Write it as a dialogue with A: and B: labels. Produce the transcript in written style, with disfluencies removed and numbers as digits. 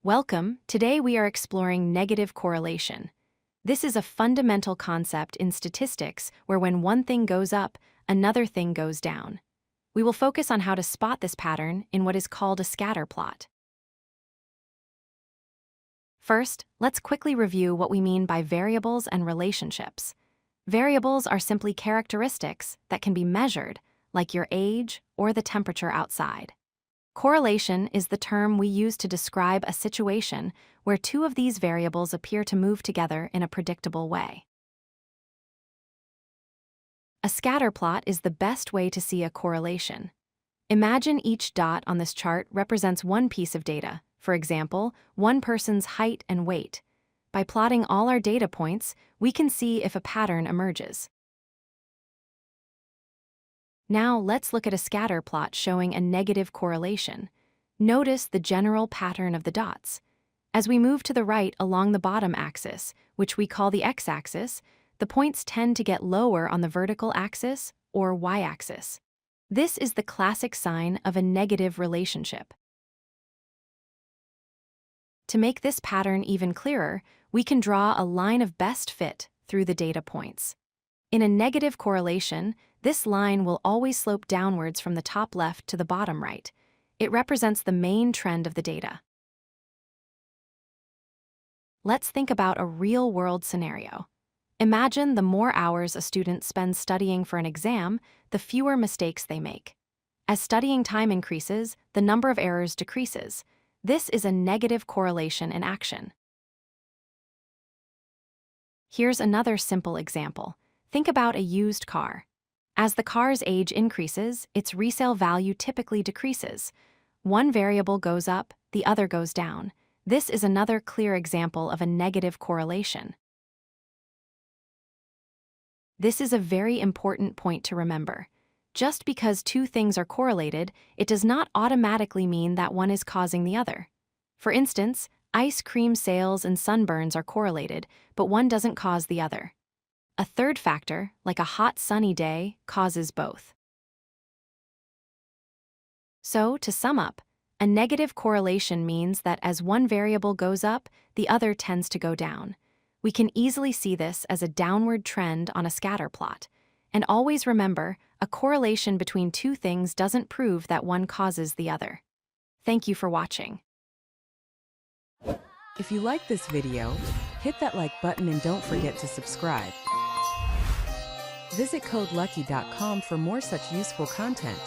A: Welcome. Today we are exploring negative correlation. This is a fundamental concept in statistics where when one thing goes up, another thing goes down. We will focus on how to spot this pattern in what is called a scatter plot. First, let's quickly review what we mean by variables and relationships. Variables are simply characteristics that can be measured, like your age or the temperature outside. Correlation is the term we use to describe a situation where two of these variables appear to move together in a predictable way. A scatter plot is the best way to see a correlation. Imagine each dot on this chart represents one piece of data, for example, one person's height and weight. By plotting all our data points, we can see if a pattern emerges. Now let's look at a scatter plot showing a negative correlation. Notice the general pattern of the dots. As we move to the right along the bottom axis, which we call the x-axis, the points tend to get lower on the vertical axis or y-axis. This is the classic sign of a negative relationship. To make this pattern even clearer, we can draw a line of best fit through the data points. In a negative correlation, this line will always slope downwards from the top left to the bottom right. It represents the main trend of the data. Let's think about a real-world scenario. Imagine the more hours a student spends studying for an exam, the fewer mistakes they make. As studying time increases, the number of errors decreases. This is a negative correlation in action. Here's another simple example. Think about a used car. As the car's age increases, its resale value typically decreases. One variable goes up, the other goes down. This is another clear example of a negative correlation. This is a very important point to remember. Just because two things are correlated, it does not automatically mean that one is causing the other. For instance, ice cream sales and sunburns are correlated, but one doesn't cause the other. A third factor, like a hot sunny day, causes both. So, to sum up, a negative correlation means that as one variable goes up, the other tends to go down. We can easily see this as a downward trend on a scatter plot. And always remember, a correlation between two things doesn't prove that one causes the other. Thank you for watching.
B: If you like this video, hit that like button and don't forget to subscribe. Visit codelucky.com for more such useful content.